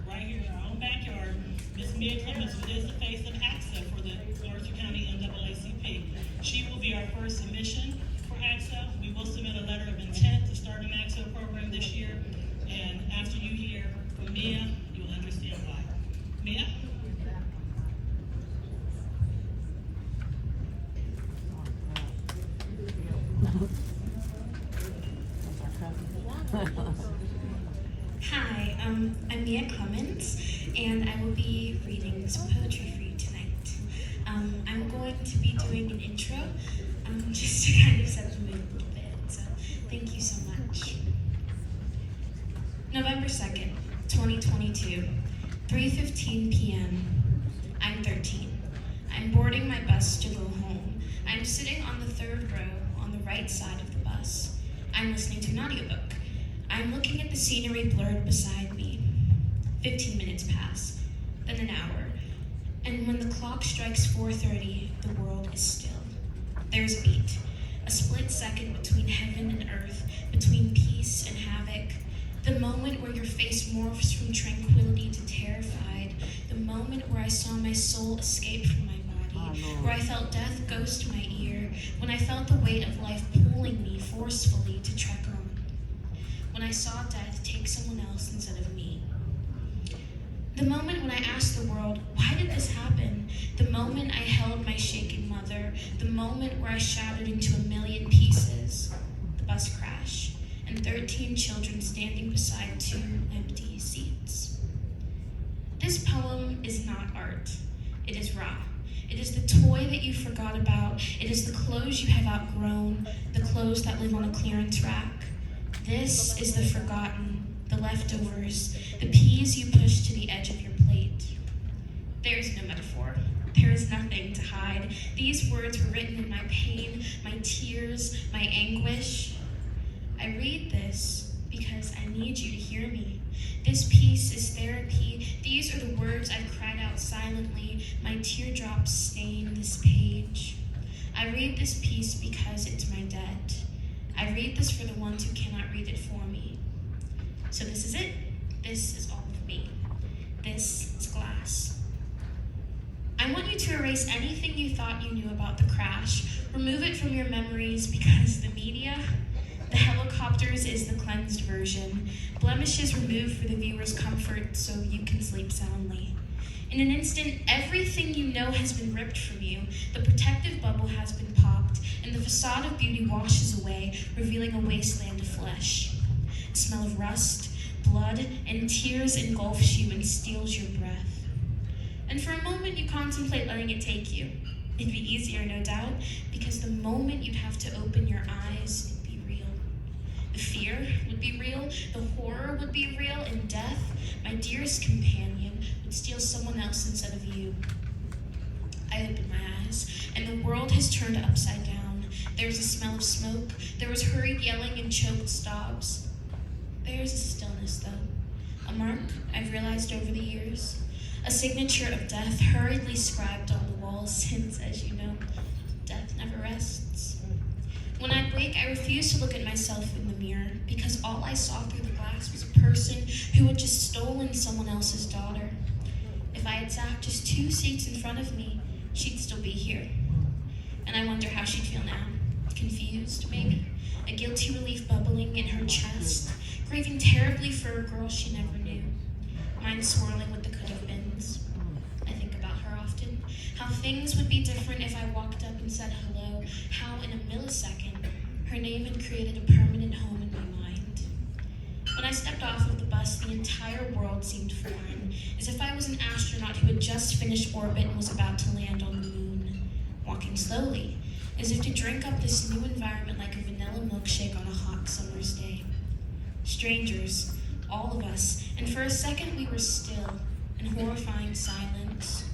right here in our own backyard, Ms. Mia Clemons, who is the face of AXA for the Arthur County NAACP. She will be our first submission for AXA. We will submit a letter of intent to start an AXA program this year, and after you hear from Mia, you'll understand why. Mia? Hi, I'm Mia Clemons, and I will be reading some poetry for you tonight. I'm going to be doing an intro, just to kind of set the mood a little bit, so thank you so much. November 2nd, 2022, 3:15 p.m. I'm 13. I'm boarding my bus to go home. I'm sitting on the third row on the right side of the bus. I'm listening to an audiobook. I'm looking at the scenery blurred beside me. 15 minutes pass, then an hour, and when the clock strikes 4:30, the world is still. There's a beat, a split second between heaven and earth, between peace and havoc, the moment where your face morphs from tranquility to terrified, the moment where I saw my soul escape from my body, where I felt death ghost my ear, when I felt the weight of life pulling me forcefully to trek on. When I saw death take someone else instead of me. The moment when I asked the world, why did this happen? The moment I held my shaking mother. The moment where I shattered into a million pieces. The bus crash, and 13 children standing beside 2 empty seats. This poem is not art. It is raw. It is the toy that you forgot about. It is the clothes you have outgrown, the clothes that live on a clearance rack. This is the forgotten, the leftovers, the peas you push to the edge of your plate. There is no metaphor. There is nothing to hide. These words were written in my pain, my tears, my anguish. I read this because I need you to hear me. This piece is therapy. These are the words I cried out silently. My teardrops stain this page. I read this piece because it's my debt. I read this for the ones who cannot read it for me. So this is it. This is all of me. This is glass. I want you to erase anything you thought you knew about the crash. Remove it from your memories because the media, the helicopters is the cleansed version. Blemishes removed for the viewer's comfort so you can sleep soundly. In an instant, everything you know has been ripped from you. The protective bubble has been popped, and the facade of beauty washes away, revealing a wasteland of flesh. The smell of rust, blood, and tears engulfs you and steals your breath. And for a moment, you contemplate letting it take you. It'd be easier, no doubt, because the moment you'd have to open your eyes, it'd be real. The fear would be real, the horror would be real, and death, my dearest companion, would steal someone else instead of you. I opened my eyes, and the world has turned upside down. There's a smell of smoke, there was hurried yelling and choked stops. There's a stillness, though, a mark I've realized over the years, a signature of death hurriedly scribed on the walls since, as you know, death never rests. When I wake, I refuse to look at myself in the mirror because all I saw through the glass was a person who had just stolen someone else's daughter. If I had sat just 2 seats in front of me, she'd still be here. And I wonder how she'd feel now. Confused, maybe? A guilty relief bubbling in her chest, grieving terribly for a girl she never knew. Mind swirling with the could-have-beens. I think about her often. How things would be different if I walked up and said hello. How in a millisecond, her name had created a permanent home in my mind. When I stepped off of the bus, the entire world seemed foreign, as if I was an astronaut who had just finished orbit and was about to land on the moon. Walking slowly, as if to drink up this new environment like a vanilla milkshake on a hot summer's day. Strangers, all of us, and for a second we were still, in horrifying silence.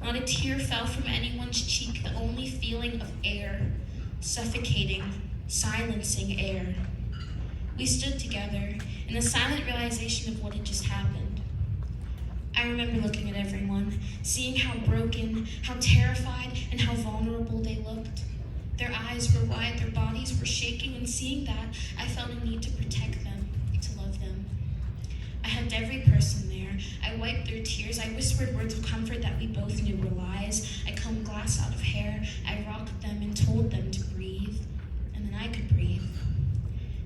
Not a tear fell from anyone's cheek, the only feeling of air, suffocating, silencing air. We stood together in the silent realization of what had just happened. I remember looking at everyone, seeing how broken, how terrified, and how vulnerable they looked. Their eyes were wide, their bodies were shaking, and seeing that, I felt a need to protect them, to love them. I hugged every person there, I wiped their tears. I whispered words of comfort that we both knew were lies. I combed glass out of hair. I rocked them and told them to breathe. And then I could breathe.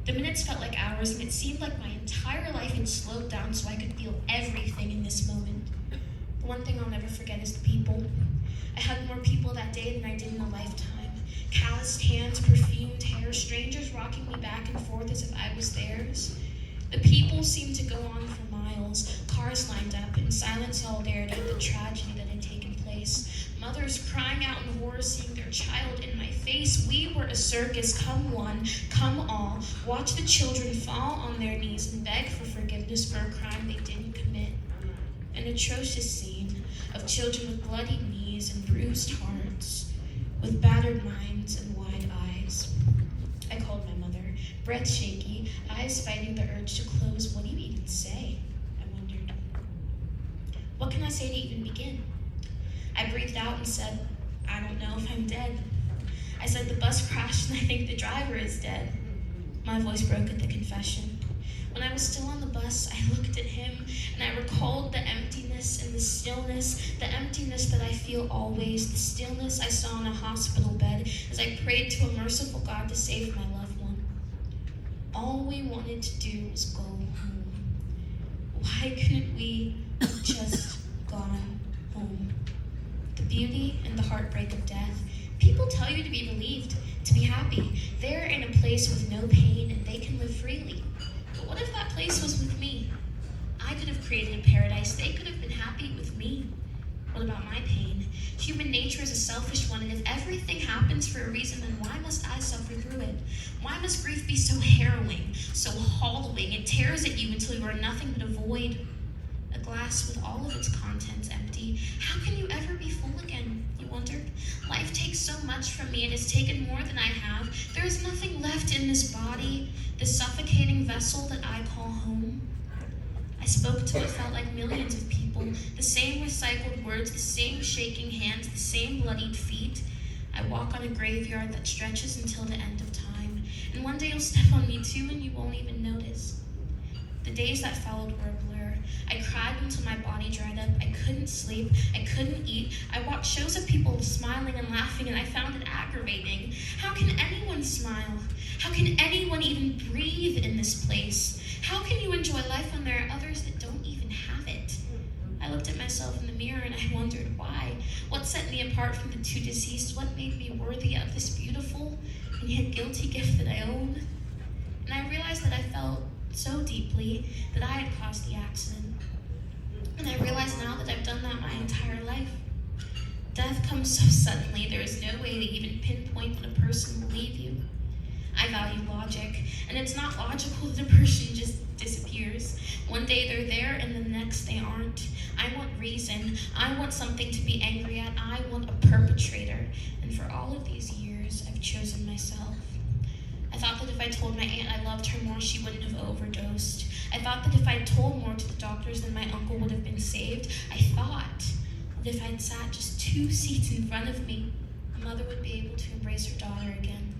The minutes felt like hours, and it seemed like my entire life had slowed down so I could feel everything in this moment. The one thing I'll never forget is the people. I hugged more people that day than I did in a lifetime. Calloused hands, perfumed hair, strangers rocking me back and forth as if I was theirs. The people seemed to go on for miles, cars lined up in silent solidarity with the tragedy that had taken place. Mothers crying out in horror, seeing their child in my face. We were a circus, come one, come all. Watch the children fall on their knees and beg for forgiveness for a crime they didn't commit. An atrocious scene of children with bloody knees and bruised hearts, with battered minds and wide eyes. I called my mother, breath shaky, eyes fighting the urge to close. What do you even say? I wondered. What can I say to even begin? I breathed out and said, I don't know if I'm dead. I said the bus crashed and I think the driver is dead. My voice broke at the confession. When I was still on the bus, I looked at him and I recalled the emptiness and the stillness, the emptiness that I feel always, the stillness I saw in a hospital bed as I prayed to a merciful God to save my loved one. All we wanted to do was go home. Why couldn't we just gone home? The beauty and the heartbreak of death. People tell you to be relieved, to be happy. They're in a place with no pain and they can live freely. But what if that place was with me? I could have created a paradise. They could have been happy with me. What about my pain? Human nature is a selfish one, and if everything happens for a reason, then why must I suffer through it? Why must grief be so harrowing, so hollowing? It tears at you until you are nothing but a void. A glass with all of its contents empty. How can you ever be full again, you wondered? Life takes so much from me. It has taken more than I have. There is nothing left in this body, this suffocating vessel that I call home. I spoke to what felt like millions of people, the same recycled words, the same shaking hands, the same bloodied feet. I walk on a graveyard that stretches until the end of time, and one day you'll step on me too and you won't even notice. The days that followed were a blur. I cried until my body dried up. I couldn't sleep. I couldn't eat. I watched shows of people smiling and laughing, and I found it aggravating. How can anyone smile? How can anyone even breathe in this place? How can you enjoy life when there are others that don't even have it? I looked at myself in the mirror and I wondered why. What set me apart from the two deceased? What made me worthy of this beautiful and yet guilty gift that I own? And I realized that I felt so deeply that I had caused the accident. And I realize now that I've done that my entire life. Death comes so suddenly, there is no way to even pinpoint when a person will leave you. I value logic, and it's not logical that a person just disappears. One day they're there, and the next they aren't. I want reason. I want something to be angry at. I want a perpetrator. And for all of these years, I've chosen myself. I thought that if I told my aunt I loved her more, she wouldn't have overdosed. I thought that if I'd told more to the doctors, then my uncle would have been saved. I thought that if I'd sat just 2 seats in front of me, my mother would be able to embrace her daughter again.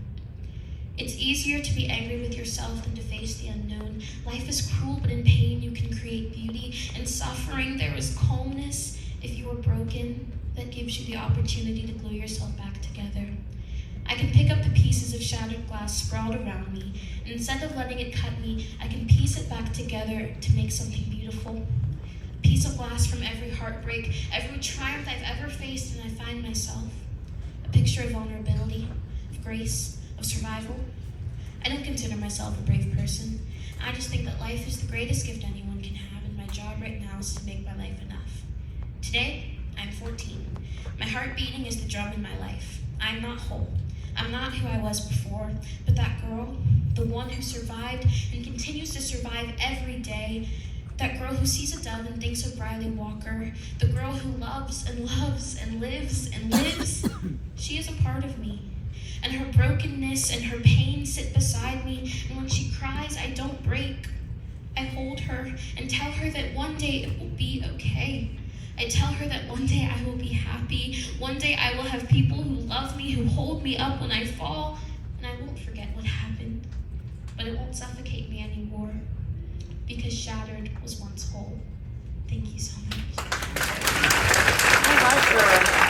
It's easier to be angry with yourself than to face the unknown. Life is cruel, but in pain you can create beauty. In suffering, there is calmness. If you are broken, that gives you the opportunity to glue yourself back together. I can pick up the pieces of shattered glass sprawled around me, and instead of letting it cut me, I can piece it back together to make something beautiful. A piece of glass from every heartbreak, every triumph I've ever faced, and I find myself. A picture of vulnerability, of grace, of survival. I don't consider myself a brave person. I just think that life is the greatest gift anyone can have, and my job right now is to make my life enough. Today, I'm 14. My heart beating is the drum in my life. I'm not whole. I'm not who I was before, but that girl, the one who survived and continues to survive every day, that girl who sees a dove and thinks of Riley Walker, the girl who loves and loves and lives and lives, she is a part of me. And her brokenness and her pain sit beside me, and when she cries, I don't break. I hold her and tell her that one day it will be okay. I tell her that one day I will be happy. One day I will have people who love me, who hold me up when I fall, and I won't forget what happened. But it won't suffocate me anymore, because shattered was once whole. Thank you so much. All right, girl.